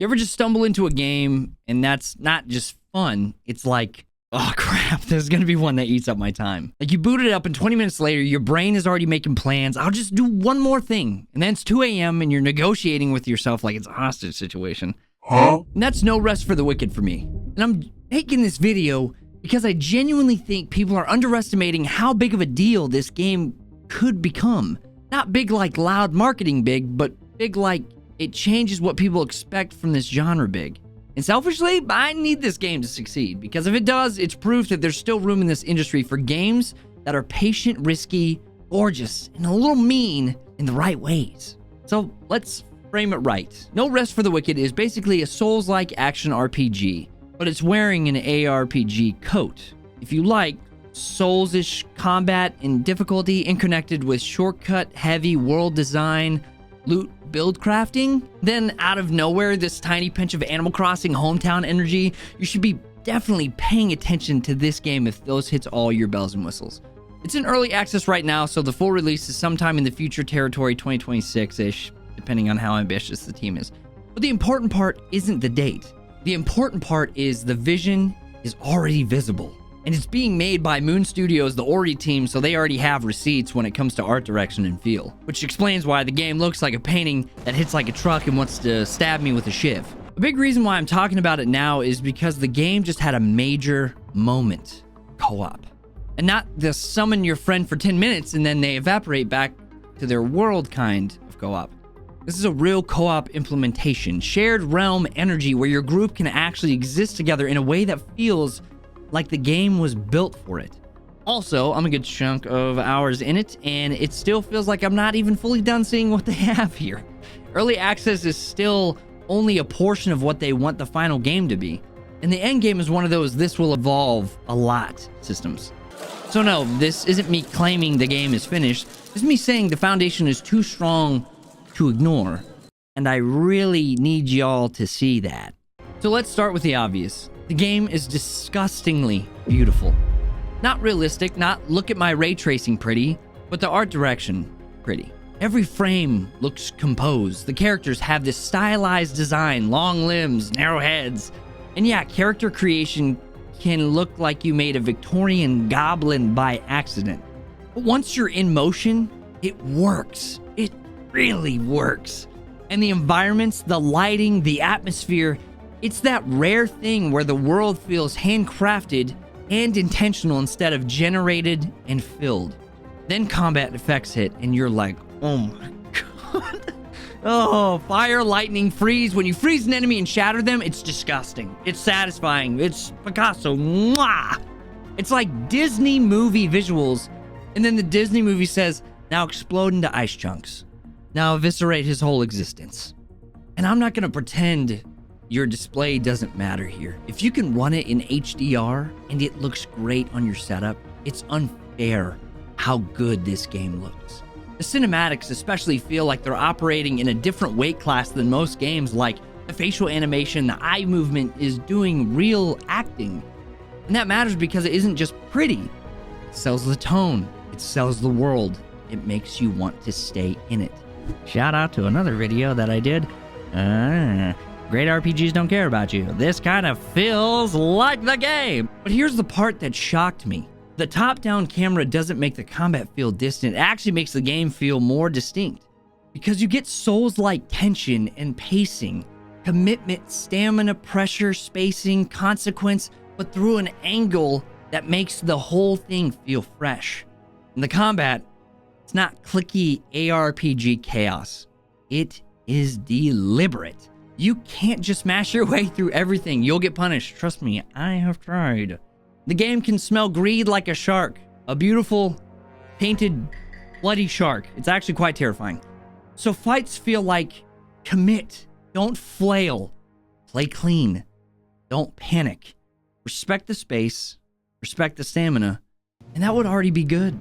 You ever just stumble into a game and that's not just fun, it's like, oh crap, there's gonna be one that eats up my time. Like you boot it up and 20 minutes later, your brain is already making plans. I'll just do one more thing. And then it's 2 a.m. and you're negotiating with yourself like it's a hostage situation. Huh? And that's no rest for the wicked for me. And I'm making this video because I genuinely think people are underestimating how big of a deal this game could become. Not big like loud marketing big, but big like it changes what people expect from this genre big. And selfishly, I need this game to succeed, because if it does, it's proof that there's still room in this industry for games that are patient, risky, gorgeous, and a little mean in the right ways. So let's frame it right. No Rest for the Wicked is basically a Souls-like action RPG, but it's wearing an ARPG coat. If you like Souls-ish combat and difficulty connected with shortcut-heavy world design, loot build crafting, then out of nowhere, this tiny pinch of Animal Crossing hometown energy, you should be definitely paying attention to this game if those hits all your bells and whistles. It's in early access right now, so the full release is sometime in the future territory, 2026-ish, depending on how ambitious the team is. But the important part isn't the date. The important part is the vision is already visible. And it's being made by Moon Studios, the Ori team, so they already have receipts when it comes to art direction and feel. Which explains why the game looks like a painting that hits like a truck and wants to stab me with a shiv. A big reason why I'm talking about it now is because the game just had a major moment. Co-op. And not the summon your friend for 10 minutes and then they evaporate back to their world kind of co-op. This is a real co-op implementation. Shared realm energy where your group can actually exist together in a way that feels like the game was built for it. Also, I'm a good chunk of hours in it, and it still feels like I'm not even fully done seeing what they have here. Early access is still only a portion of what they want the final game to be, and the end game is one of those this will evolve a lot systems. So no, this isn't me claiming the game is finished. This is me saying the foundation is too strong to ignore, and I really need y'all to see that. So let's start with the obvious. The game is disgustingly beautiful. Not realistic, not look at my ray tracing pretty, but the art direction pretty. Every frame looks composed. The characters have this stylized design, long limbs, narrow heads. And yeah, character creation can look like you made a Victorian goblin by accident. But once you're in motion, it works. It really works. And the environments, the lighting, the atmosphere, it's that rare thing where the world feels handcrafted and intentional instead of generated and filled. Then combat effects hit and you're like, oh my god. Oh, fire, lightning, freeze. When you freeze an enemy and shatter them, it's disgusting. It's satisfying. It's Picasso. Mwah! It's like Disney movie visuals. And then the Disney movie says, now explode into ice chunks. Now eviscerate his whole existence. And I'm not going to pretend your display doesn't matter here. If you can run it in HDR and it looks great on your setup, it's unfair how good this game looks. The cinematics especially feel like they're operating in a different weight class than most games, like the facial animation, the eye movement is doing real acting. And that matters because it isn't just pretty. It sells the tone, it sells the world, it makes you want to stay in it. Shout out to another video that I did. Great RPGs don't care about you. This kind of feels like the game. But here's the part that shocked me. The top-down camera doesn't make the combat feel distant. It actually makes the game feel more distinct. Because you get Souls-like tension and pacing, commitment, stamina, pressure, spacing, consequence, but through an angle that makes the whole thing feel fresh. And the combat, it's not clicky ARPG chaos. It is deliberate. You can't just smash your way through everything. You'll get punished. Trust me, I have tried. The game can smell greed like a shark. A beautiful, painted, bloody shark. It's actually quite terrifying. So fights feel like commit. Don't flail. Play clean. Don't panic. Respect the space. Respect the stamina. And that would already be good.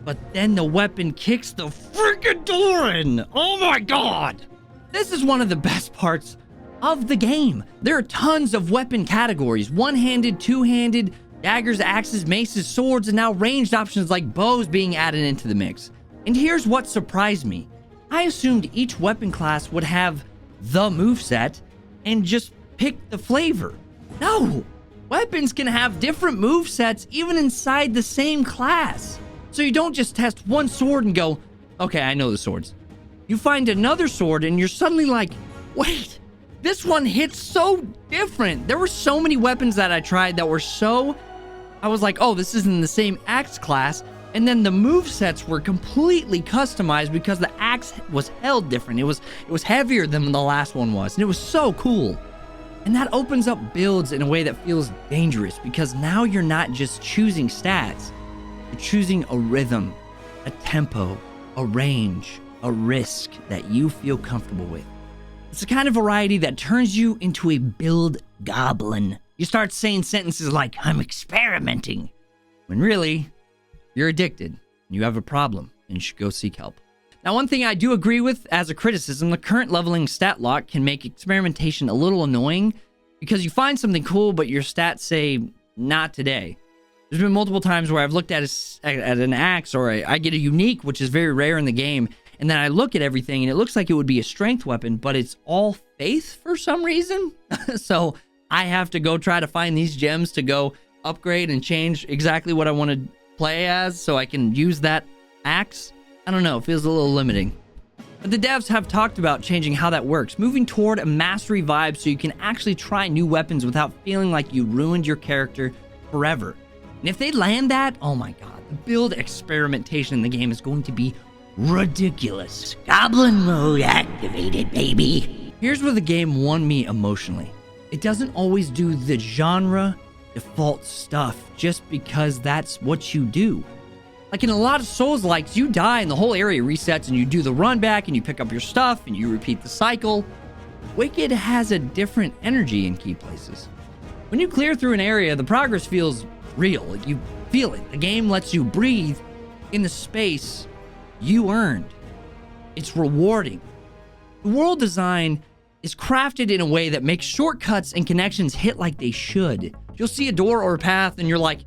But then the weapon kicks the freaking door in. Oh my god. This is one of the best parts of the game. There are tons of weapon categories. One-handed, two-handed, daggers, axes, maces, swords, and now ranged options like bows being added into the mix. And here's what surprised me. I assumed each weapon class would have the moveset, and just pick the flavor. No, weapons can have different move sets even inside the same class. So you don't just test one sword and go, okay, I know the swords. You find another sword and you're suddenly like, wait, this one hits so different. There were so many weapons that I tried that were I was like, oh, this isn't the same axe class. And then the move sets were completely customized because the axe was held different. It was heavier than the last one was. And it was so cool. And that opens up builds in a way that feels dangerous because now you're not just choosing stats. You're choosing a rhythm, a tempo, a range, a risk that you feel comfortable with. It's the kind of variety that turns you into a build goblin. You start saying sentences like, I'm experimenting, when really, you're addicted. You have a problem and you should go seek help. Now, one thing I do agree with as a criticism, the current leveling stat lock can make experimentation a little annoying because you find something cool, but your stats say, not today. There's been multiple times where I've looked at an axe or I get a unique, which is very rare in the game, and then I look at everything and it looks like it would be a strength weapon, but it's all faith for some reason. So I have to go try to find these gems to go upgrade and change exactly what I want to play as so I can use that axe. I don't know, it feels a little limiting. But the devs have talked about changing how that works, moving toward a mastery vibe so you can actually try new weapons without feeling like you ruined your character forever. And if they land that, oh my god, the build experimentation in the game is going to be ridiculous. Goblin mode activated, baby. Here's where the game won me emotionally. It doesn't always do the genre default stuff just because that's what you do. Like in a lot of Souls-likes, you die and the whole area resets and you do the run back and you pick up your stuff and you repeat the cycle. Wicked has a different energy in key places. When you clear through an area, the progress feels real. You feel it. The game lets you breathe in the space you earned. It's rewarding. The world design is crafted in a way that makes shortcuts and connections hit like they should. You'll see a door or a path and you're like,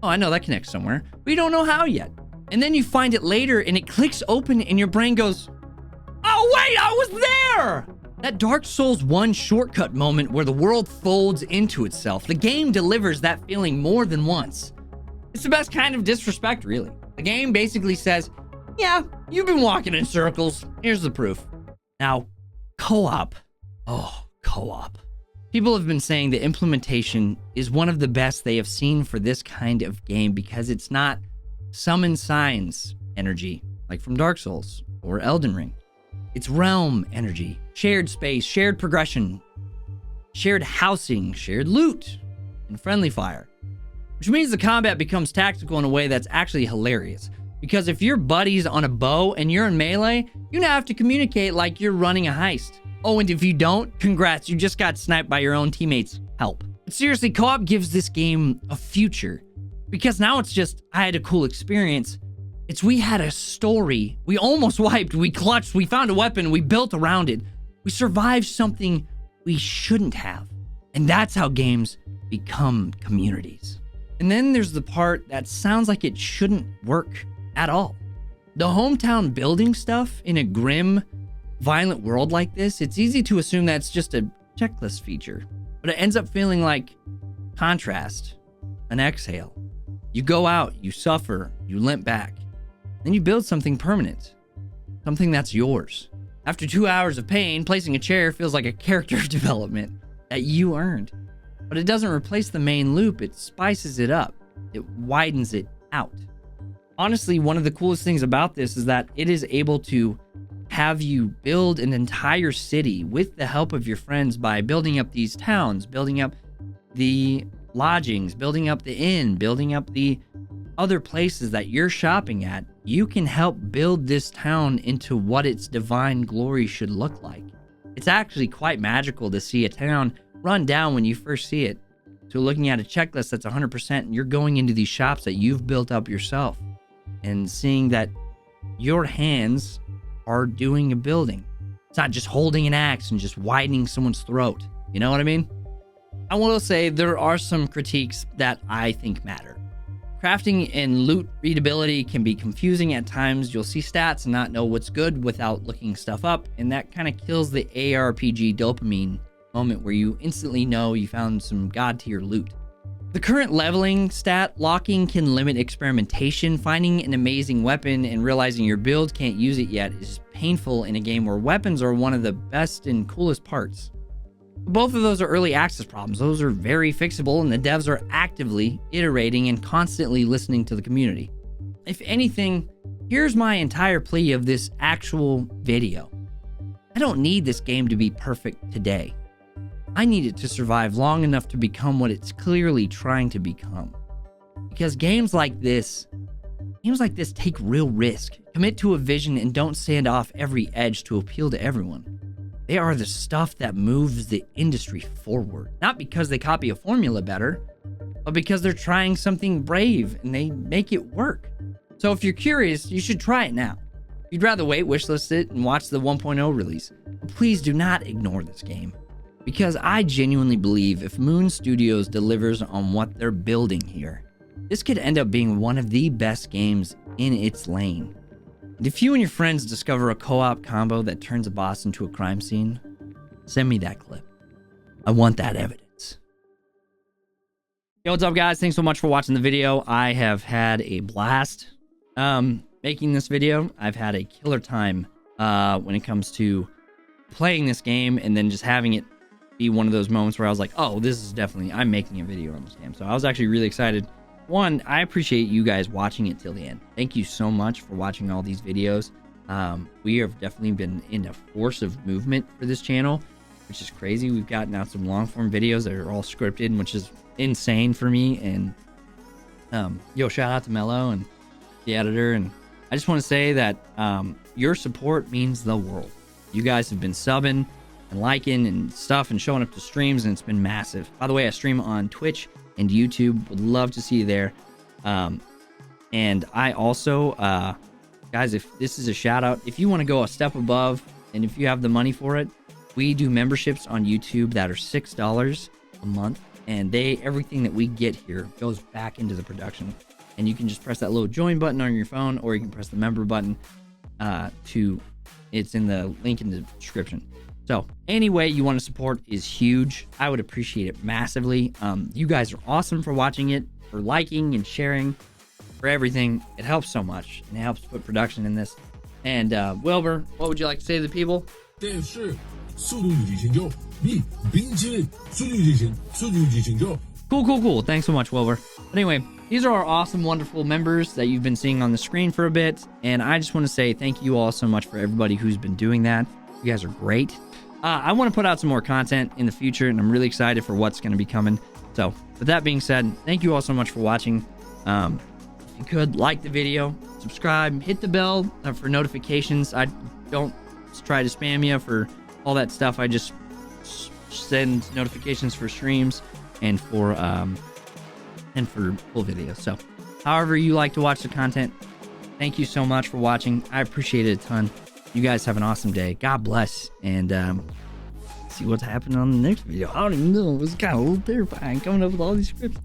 oh, I know that connects somewhere, but you don't know how yet. And then you find it later and it clicks open and your brain goes, oh wait, I was there! That Dark Souls 1 shortcut moment where the world folds into itself. The game delivers that feeling more than once. It's the best kind of disrespect, really. The game basically says, yeah, you've been walking in circles. Here's the proof. Now, co-op. Oh, co-op. People have been saying the implementation is one of the best they have seen for this kind of game because it's not summon signs energy, like from Dark Souls or Elden Ring. It's realm energy, shared space, shared progression, shared housing, shared loot, and friendly fire. Which means the combat becomes tactical in a way that's actually hilarious. Because if your buddy's on a bow and you're in melee, you now have to communicate like you're running a heist. Oh, and if you don't, congrats, you just got sniped by your own teammates. Help. But seriously, co-op gives this game a future. Because now it's just, I had a cool experience. It's we had a story. We almost wiped, we clutched, we found a weapon, we built around it. We survived something we shouldn't have. And that's how games become communities. And then there's the part that sounds like it shouldn't work at all. The hometown building stuff in a grim, violent world like this, it's easy to assume that's just a checklist feature. But it ends up feeling like contrast, an exhale. You go out, you suffer, you limp back. Then you build something permanent, something that's yours. After 2 hours of pain, placing a chair feels like a character development that you earned. But it doesn't replace the main loop, it spices it up. It widens it out. Honestly, one of the coolest things about this is that it is able to have you build an entire city with the help of your friends by building up these towns, building up the lodgings, building up the inn, building up the other places that you're shopping at. You can help build this town into what its divine glory should look like. It's actually quite magical to see a town run down when you first see it. So looking at a checklist that's 100% and you're going into these shops that you've built up yourself and seeing that your hands are doing a building. It's not just holding an axe and just widening someone's throat. You know what I mean? I will say there are some critiques that I think matter. Crafting and loot readability can be confusing at times. You'll see stats and not know what's good without looking stuff up, and that kind of kills the ARPG dopamine moment where you instantly know you found some god tier loot. The current leveling stat locking can limit experimentation. Finding an amazing weapon and realizing your build can't use it yet is painful in a game where weapons are one of the best and coolest parts. Both of those are early access problems. Those are very fixable, and the devs are actively iterating and constantly listening to the community. If anything, here's my entire plea of this actual video. I don't need this game to be perfect today. I need it to survive long enough to become what it's clearly trying to become. Because games like this take real risk, commit to a vision, and don't stand off every edge to appeal to everyone. They are the stuff that moves the industry forward. Not because they copy a formula better, but because they're trying something brave and they make it work. So if you're curious, you should try it now. If you'd rather wait, wishlist it, and watch the 1.0 release, please do not ignore this game. Because I genuinely believe if Moon Studios delivers on what they're building here, this could end up being one of the best games in its lane. And if you and your friends discover a co-op combo that turns a boss into a crime scene, send me that clip. I want that evidence. Yo, what's up, guys? Thanks so much for watching the video. I have had a blast making this video. I've had a killer time when it comes to playing this game and then just having it be one of those moments where I was like, oh, this is definitely, I'm making a video on this game. So I was actually really excited. One, I appreciate you guys watching it till the end. Thank you so much for watching all these videos. We have definitely been in a force of movement for this channel, which is crazy. We've gotten out some long form videos that are all scripted, which is insane for me. And yo, shout out to Mello and the editor. And I just want to say that your support means the world. You guys have been subbing and liking and stuff and showing up to streams, and it's been massive. By the way, I stream on Twitch and YouTube. Would love to see you there. And I also, guys, if this is a shout out, if you want to go a step above and if you have the money for it, we do memberships on YouTube that are $6 a month, and everything that we get here goes back into the production. And you can just press that little join button on your phone, or you can press the member button it's in the link in the description. So any way you want to support is huge. I would appreciate it massively. You guys are awesome for watching it, for liking and sharing, for everything. It helps so much, and it helps put production in this. And Wilbur, what would you like to say to the people? Cool. Thanks so much, Wilbur. But anyway, these are our awesome, wonderful members that you've been seeing on the screen for a bit. And I just want to say thank you all so much for everybody who's been doing that. You guys are great. I want to put out some more content in the future, and I'm really excited for what's going to be coming. So with that being said, thank you all so much for watching. If you could like the video, subscribe, hit the bell for notifications. I don't try to spam you for all that stuff. I just send notifications for streams and for full videos. So however you like to watch the content, thank you so much for watching. I appreciate it a ton. You guys have an awesome day. God bless. And see what's happening on the next video. I don't even know. It was kind of a little terrifying coming up with all these scripts.